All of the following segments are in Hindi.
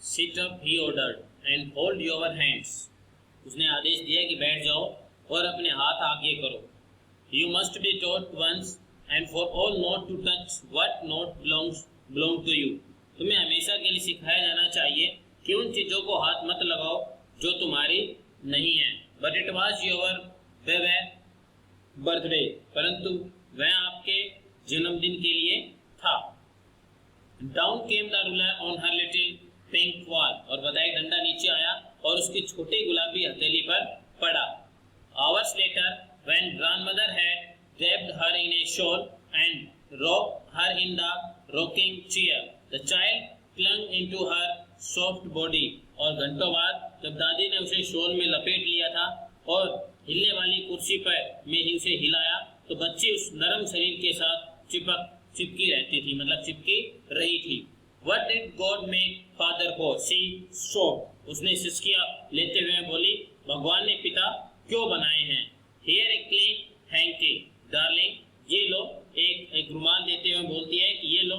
Sit up, he ordered, and hold your hands. उसने आदेश दिया कि बैठ जाओ और अपने हाथ आगे करो. You must be taught once and for all not to touch what not belong to you. तुम्हें हमेशा के लिए सिखाया जाना चाहिए कि उन चीज़ों को हाथ मत लगाओ जो तुम्हारी नहीं है. But it was your birthday. परंतु वह आपके जन्मदिन के लिए था. Down came the ruler on her little pink wall. और बताए डंडा नीचे आया और उसकी छोटी गुलाबी हथेली पर पड़ा. Hours later, when grandmother had wrapped her in a shawl and rocked her in the rocking chair, the child clung into her soft body. और घंटों बाद जब दादी ने उसे शॉल में लपेट लिया था और हिलने वाली कुर्सी पर में उसे हिलाया तो बच्ची उस नरम शरीर के साथ चिपकी रहती थी, मतलब चिपकी रही थी. What did God make father for? She sobbed. उसने सिसकियां लेते हुए बोली, भगवान ने पिता क्यों बनाए हैं? Here a clean hanky, darling. ये लो, एक रुमाल देते हुए बोलती है कि ये लो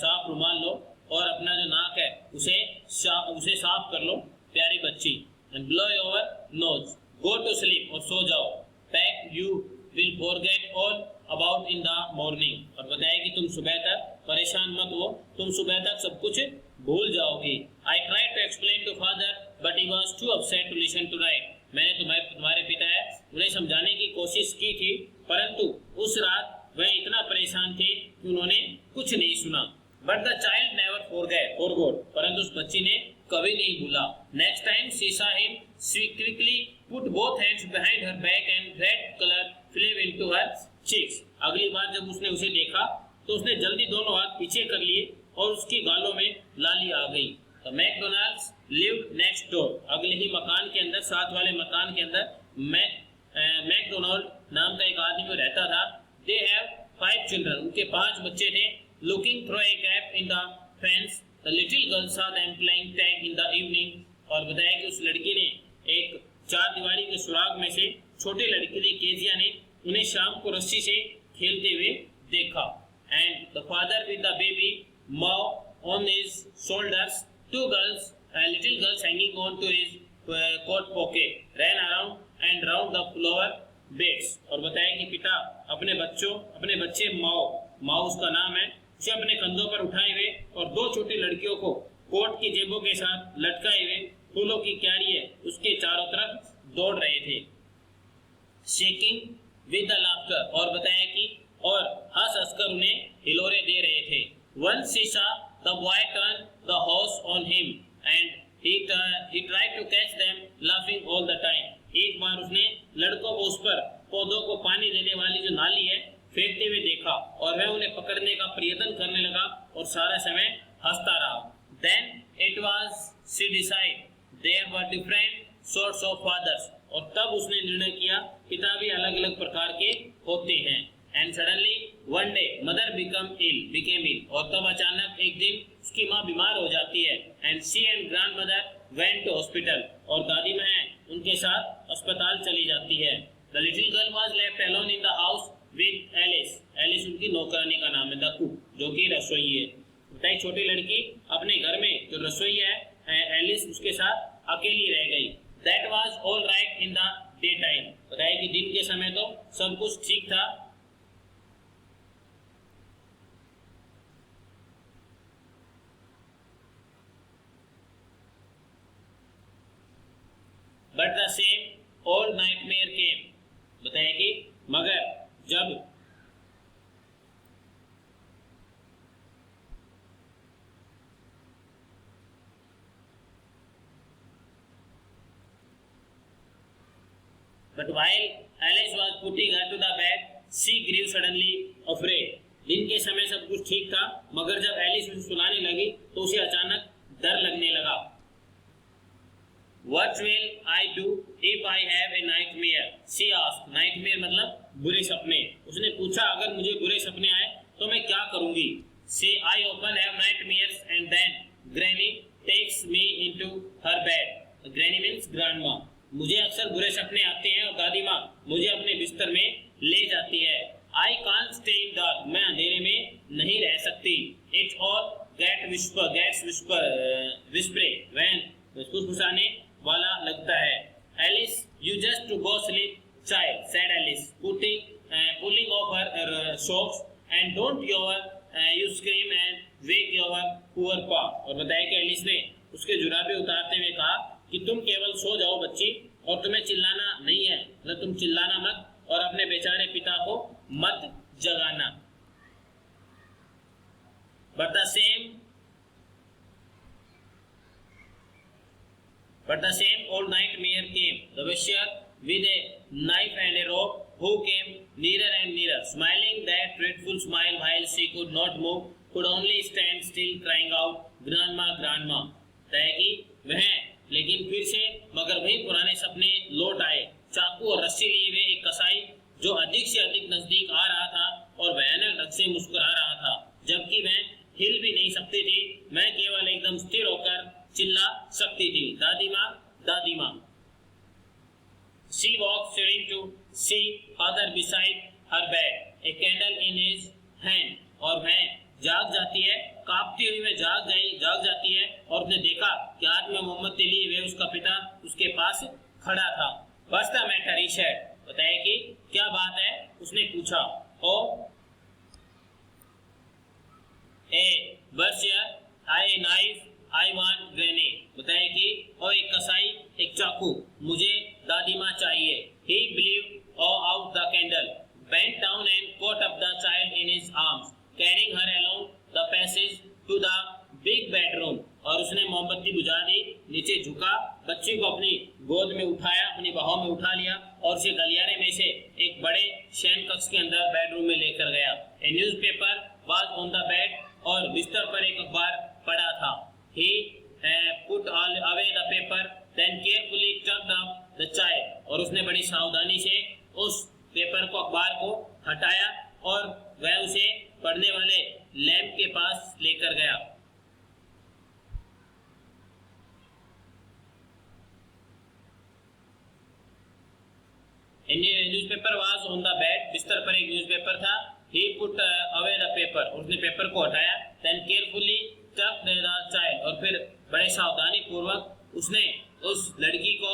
साफ रुमाल लो और अपना जो नाक है उसे साफ कर लो प्यारी बच्ची. And blow your nose. Go to sleep और सो जाओ. Pack you will forget all about in the morning. और बताया कि तुम सुबह तक परेशान मत हो, तुम सुबह तक सब कुछ भूल जाओगी. I tried to explain to father, but he was too upset to listen to right. मैंने तुम्हारे पिता है उन्हें समझाने की कोशिश की थी, परंतु उस रात वह इतना परेशान थे कि उन्होंने कुछ नहीं सुना. But the child never forgot. परंतु उस बच्ची ने कभी नहीं भूला. Next time she saw him, she quickly put both hands behind her back and red color flew into her cheeks. अगली बार जब उसने उसे देखा तो उसने जल्दी दोनों हाथ पीछे कर लिए और उसकी गालों में लाली आ गई. The McDonald's lived next door. अगले ही मकान के अंदर, साथ वाले मकान के अंदर मैकडोनाल्ड नाम का एक आदमी रहता था. They have 5 children. उनके 5 बच्चे थे. Looking through a gap in the fence, the little girl saw them playing tag in the evening. और बताया कि उस लड़की ने एक 4 दीवारी के सुराग में से छोटे लड़की ने केजिया ने उन्हें शाम को रस्सी से खेलते हुए देखा. And the father with the baby Mao on his shoulders, 2 girls, little girls hanging on to his coat pocket, ran around and round the flower beds. और बताया कि पिता अपने बच्चे माओ उसका नाम है, उसे अपने कंधों पर उठाए हुए और 2 छोटी लड़कियों को कोट की जेबों के साथ लटकाए हुए फूलों की क्यारी है उसके चारों तरफ दौड़ रहे थे. Shaking with the laughter. और बताया कि और हंस-हंसकर उन्हें हिलोरे दे रहे थे. Once she saw the boy turn the horse on him and he tried to catch them laughing all the time. एक बार उसने लड़कों को उस पर पौधों को पानी देने वाली जो नाली है फेंकते हुए देखा और वह उन्हें पकड़ने का प्रयत्न करने लगा और सारा समय हंसता रहा. Then it was she decided there were different sorts of fathers. और तब उसने निर्णय किया पिता भी अलग अलग प्रकार के होते हैं. And suddenly one day mother became ill. और तब अचानक एक दिन उसकी माँ बीमार हो जाती है. And she and grandmother went to hospital. और दादी माँ उनके साथ अस्पताल चली जाती है. The little girl was left alone in the house with Alice. Alice उनकी नौकरानी का नाम है, the cook, जो कि रसोई है. बताइए छोटी लड़की अपने घर में जो रसोई है एलिस उसके साथ अकेली रह गई. That was all right in the daytime. बताइए कि दिन के समय तो सब कुछ ठीक था. But the same old nightmare came. बताइए कि मगर जब But while Alice was putting her to the bed, she grew suddenly afraid. दिन के समय सब कुछ ठीक था, मगर जब एलिस उसे सुलाने लगी तो उसे अचानक डर लगने लगा. What will I do if I have a nightmare? She asked. Nightmare मतलब बुरे सपने. उसने पूछा अगर मुझे बुरे सपने आए तो मैं क्या करूँगी? Say I often have nightmares and then Granny takes me into her bed. Granny means grandma. मुझे अक्सर बुरे सपने आते हैं और दादी माँ मुझे अपने बिस्तर में ले जाती है. I can't stay in dark. मैं अंधेरे में नहीं रह सकती. It all get whispers. Gets whispering when फुसफुसाने वाला लगता है। Alice, you just to go sleep child, said Alice, pulling off her socks, and don't you scream and wake your poor pa. और बताया कि एलिस ने उसके जुराबे उतारते हुए कहा कि तुम केवल सो जाओ बच्ची, और तुम्हें चिल्लाना नहीं है, मतलब तुम चिल्लाना मत और अपने बेचारे पिता को मत जगाना। But the same old nightmare came. The butcher with a knife and a rope, who came nearer and nearer, smiling that dreadful smile while she could not move, could only stand still, crying out, "Grandma, grandma." तय कि वह, लेकिन फिर से मगर वही पुराने सपने लौट आए। चाकू और रस्सी लिए हुए एक कसाई जो अधिक से अधिक नजदीक आ रहा था और भयानक ढंग से मुस्कुरा रहा था, जबकि वह हिल भी नहीं सकती थी। मैं केवल एकदम स्थिर होकर चिल्ला सकती थी, दादी माँ, दादी माँ। She walked staring to see father beside her bed, a candle in his hand. और वह जाग जाती है, कांपती हुई वह जाग जाती है और उसने देखा कि हाथ में मोमबत्ती लिए हुए उसका पिता उसके पास खड़ा था। What's the matter? he said. बताया कि क्या बात है, उसने पूछा। Oh, a butcher, a knife, I want granny. बताया कि और एक कसाई, एक चाकू, मुझे दादी माँ चाहिए। He blew out the candle, bent down and caught up the child in his arms, carrying her along the passage to the big bedroom. और उसने मोमबत्ती बुझा दी, नीचे झुका, बच्ची को अपनी गोद में उठाया, अपनी बाहों में उठा लिया और उसे गलियारे में से एक बड़े शयन कक्ष के अंदर बेडरूम में लेकर गया। A newspaper was on the bed. और बिस्तर पर एक अखबार पड़ा था। He put away the paper, then carefully tucked up the child. और उसने बड़ी सावधानी से उस पेपर को, अखबार को हटाया और वह उसे पढ़ने वाले लैंप के पास लेकर गया। Newspaper was on the bed, बिस्तर पर एक न्यूज़पेपर था। He put away the paper, उसने पेपर को हटाया। Then carefully tucked the child, और फिर बड़े सावधानी पूर्वक उसने उस लड़की को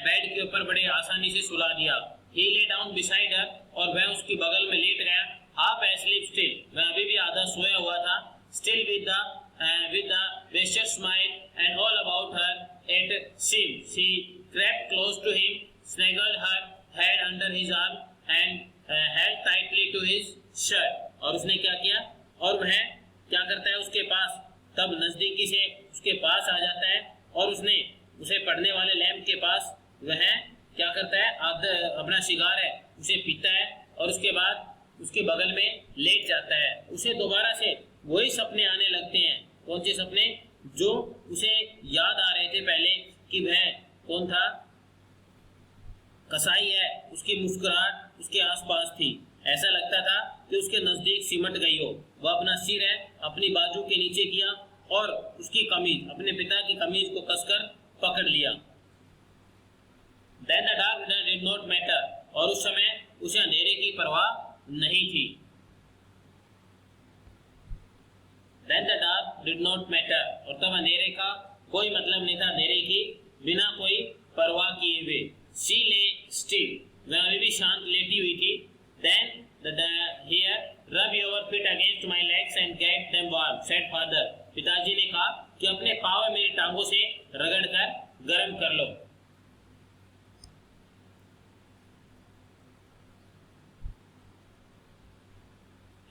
बेड के ऊपर बड़े आसानी से सुला दिया। He lay down beside her, और वह उसकी बगल में लेट गया। Half asleep still, वह अभी भी आधा सोया हुआ था। Still with the butcher's smile and all about her it seemed. She crept close to him, snuggled her head under his arm and held tightly to his shirt. और उसने क्या किया, और वह क्या करता है, उसके पास तब नजदीकी से उसके पास आ जाता है और उसने उसे पढ़ने वाले लैंप के पास वह क्या करता है, अपना सिगार है उसे पीता है और उसके बाद उसके बगल में लेट जाता है। उसे दोबारा से वही सपने आने लगते हैं। कौन से सपने? जो उसे याद आ रहे थे पहले कि वह कौन था, कसाई है, उसकी मुस्कुराहट उसके आसपास थी। ऐसा लगता था कि उसके नजदीक सिमट गई हो। वह अपना सिर है अपनी बाजू के नीचे किया और उसकी कमीज, अपने पिता की कमीज को कसकर पकड़ लिया। Then the dark did not matter, और उस समय उसे अंधेरे की परवाह नहीं थी। Then the dark did not matter, और तब अंधेरे का कोई मतलब नहीं था, अंधेरे की बिना कोई परवाह किए हुए। She lay still, वह अभी भी शांत लेटी हुई थी। Then here rub your feet against my legs and get them warm, said father. पिताजी ने कहा कि अपने पाँव मेरी टांगों से रगड़कर गर्म कर लो।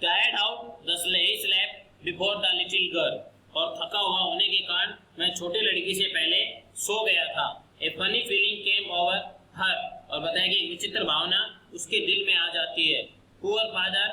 Tired out, he slept before the little girl. और थका हुआ होने के कारण मैं छोटे लड़की से पहले सो गया था। A funny feeling came over her, और बताया कि एक विचित्र भावना उसके दिल में आ जाती है। Poor father,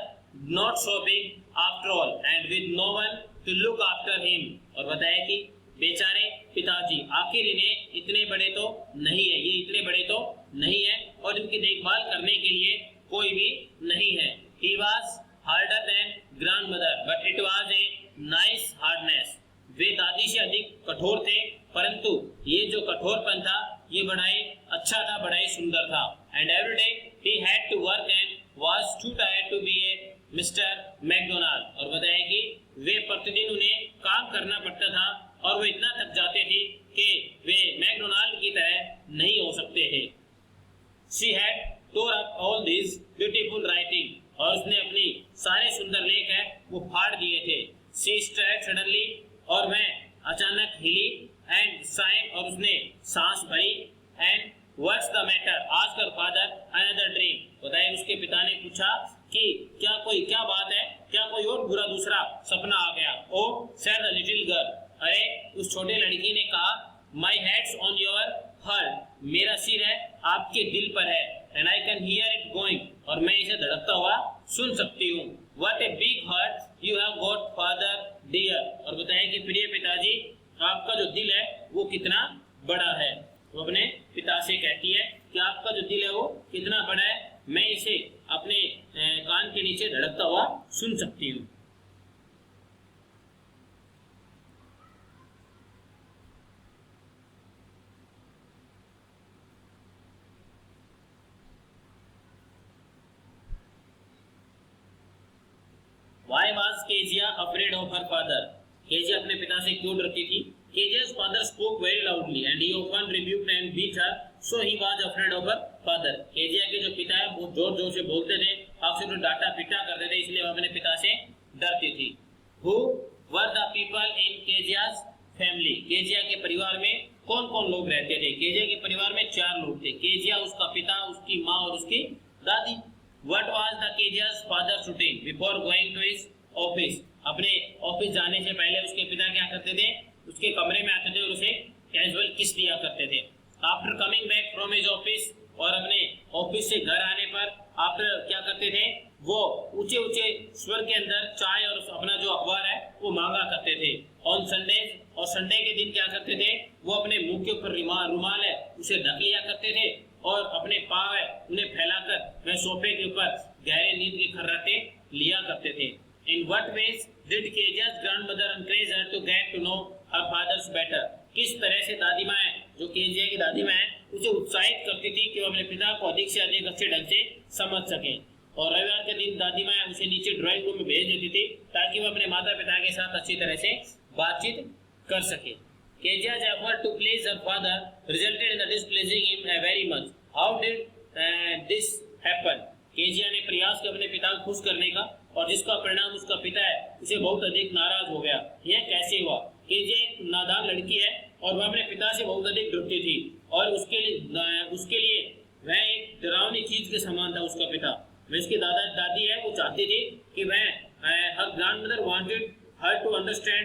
not so big after all, and with no one to look after him. और बताया कि बेचारे पिताजी, आखिर इन्हें इतने बड़े तो नहीं है, ये इतने बड़े तो नहीं है और इनकी देखभाल करने के लिए कोई भी नहीं है। He was harder than grandmother, but it was a nice hardness. वे दादी से अधिक कठोर थे, परंतु ये जो कठोरपन था ये बड़ा ही अच्छा था, बड़ा ही सुंदर था। And every day he had to work and was too tired to be a Mr. McDonald. और बताया कि वे प्रतिदिन उन्हें काम करना पड़ता था और वे इतना थक जाते थे कि वे मैकडोनाल्ड की तरह नहीं हो सकते थे। She had tore up all these beautiful writing, और उसने अपनी सारे सुंदर लेख है वो फाड़ दिए थे। She started suddenly, और वह अचानक हिली, and sighed, और उसने सांस भरी, and what's the matter? asked her father another dream. बताइए उसके पिता ने पूछा कि क्या बात है, क्या कोई और बुरा दूसरा सपना आ गया? Oh, said the little girl. अरे उस छोटे लड़की ने कहा, my head's on your heart. मेरा सिर है आपके दिल पर है, and I can hear it going, और मैं इसे धड़कता हुआ सुन सकती हूँ। What a big heart you have got, father dear. और बताएं कि प्रिय पिताजी, आपका जो दिल है वो कितना बड़ा है। वो अपने पिता से कहती है कि आपका जो दिल है वो कितना बड़ा है, मैं इसे अपने कान के नीचे धड़कता हुआ सुन सकती हूँ। Why was Kezia afraid of her father? Kezia अपने पिता से क्यों डरती थी? Kezia's father spoke very loudly and he often rebuked and beat her, so he was afraid of her father. Kezia के जो पिता है वो जोर जोर से बोलते थे, अक्सर तो डांटा पीटा करते थे, इसलिए वो अपने पिता से डरती थी। Who were the people in Kezia's family? Kezia के परिवार में कौन कौन लोग रहते थे? Kezia के परिवार में 4 लोग थे। Kezia, उसका पिता, उसकी माँ और उसकी दादी। What was the Kezia's father's routine before going to his office? अपने ऑफिस जाने से पहले उसके पिता क्या करते थे? उसके कमरे में आते थे और उसे कैजुअल किस दिया करते थे। After coming back from his office, और अपने ऑफिस से घर आने पर आफ्टर क्या करते थे? वो ऊंचे ऊंचे स्वर के अंदर चाय और अपना जो अखबार है वो मांगा करते थे। ऑन संडेज, और संडे के दिन क्या करते थे? वो अपने मुंह के ऊपर रुमाल है उसे ढक लिया करते थे और अपने पाँव है उन्हें फैलाकर वह सोफे के ऊपर गहरे नींद के खर्राटे लिया करते थे। In what ways did Kezia's grandmother encourage her to get to know her father's better? किस तरह से दादी माँ जो केजिया की दादी माँ उसे उत्साहित करती थी कि वो अपने पिता को अधिक से अधिक अच्छे ढंग से समझ सके। और रविवार के दिन दादी माँ उसे नीचे ड्राइंग रूम में भेज देती थी ताकि वो अपने माता पिता के साथ अच्छी तरह से बातचीत कर सके। Kezia's effort to please her father resulted in the displeasing him very much. How did this happen? Kezia ने प्रयास किया अपने पिता को खुश करने का और जिसका परिणाम उसका पिता है उसे बहुत अधिक नाराज हो गया। यह कैसे हुआ? केजिया एक नादान लड़की है और वह अपने पिता से बहुत अधिक डरती थी और उसके लिए वह एक डरावनी चीज के समान था। उसका पिता, वह उसकी दादी है, वो चाहती थी कि वह her grandmother wanted her to understand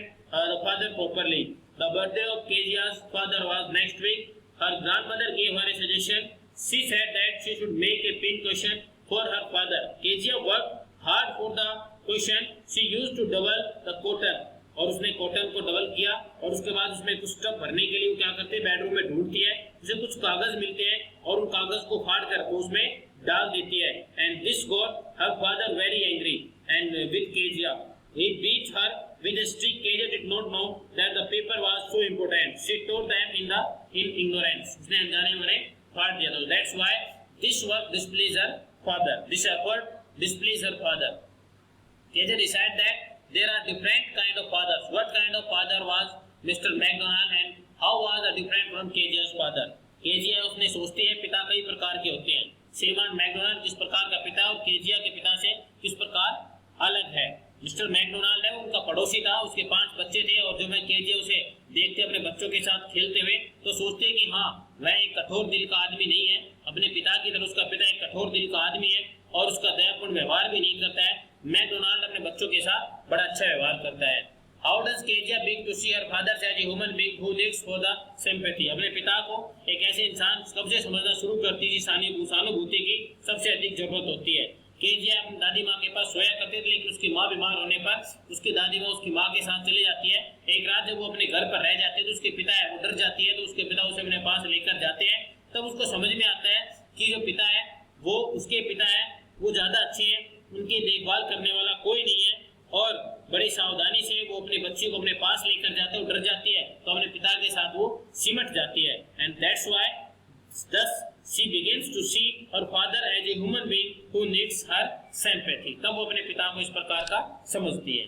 the father properly. The birthday of Kezia's father was next week. Her grandmother gave her a suggestion. She said that she should make a pin cushion for her father. Kezia worked hard for the cushion. She used to double the cotton. और उसने कॉटन को डबल किया और उसके बाद उसमें कुछ स्टफ भरने के लिए वो क्या करते हैं, बेडरूम में ढूंढती है, उसे कुछ कागज मिलते हैं और उन कागज को फाड़ कर वो उसमें डाल देती है। And this got her father very angry and with Kezia he beat her with a stick. Kezia did not know that the paper was so important. She tore them in ignorance. उसने अनजाने में उन्हें फाड़ दिया था। That's why this work displeased her father. This effort displeased her father. Kezia decided that there are different kind of fathers. What kind of father was Mr. McDonald and how was it different from Kezia's father? Kezia उसने सोचती है पिता कई प्रकार के होते हैं। श्रीमान मैकडोनाल्ड किस प्रकार का पिता और केजिया के पिता से किस प्रकार अलग है। मिस्टर मैकडोनाल्ड है, उनका पड़ोसी था, उसके 5 बच्चे थे और जब मैं केजिया उसे देखते अपने बच्चों के साथ खेलते हुए तो सोचते कि हाँ वह एक कठोर दिल का आदमी नहीं है। अपने पिता की तरह उसका पिता एक कठोर दिल का आदमी है और उसका दयापूर्ण व्यवहार भी नहीं करता है। मैकडोनाल्ड अपने बच्चों के साथ बड़ा अच्छा व्यवहार करता है। How does Kezia begin to see her father as a human being who lives for the sympathy? अपने पिता को एक ऐसे इंसान कब से समझना शुरू करती है सहानुभूति की सबसे अधिक जरूरत होती है। केजिया अपनी दादी माँ के पास सोया करते थे लेकिन उसकी माँ बीमार होने पर उसकी दादी माँ उसकी माँ के साथ चली जाती है। एक रात जब वो अपने घर पर रह जाती है तो उसके पिता है वो डर जाती है तो उसके पिता उसे अपने पास लेकर जाते हैं। तब उसको समझ में आता है कि जो पिता है वो उसके पिता है वो ज़्यादा अच्छे हैं, उनकी देखभाल करने वाला कोई नहीं है और बड़ी सावधानी से वो अपने बच्चे को अपने पास लेकर जाते हैं। डर जाती है तो अपने पिता के साथ वो सिमट जाती है। And that's why thus she begins to see her father as a human being who needs her sympathy. तब वो अपने पिता को इस प्रकार का समझती है।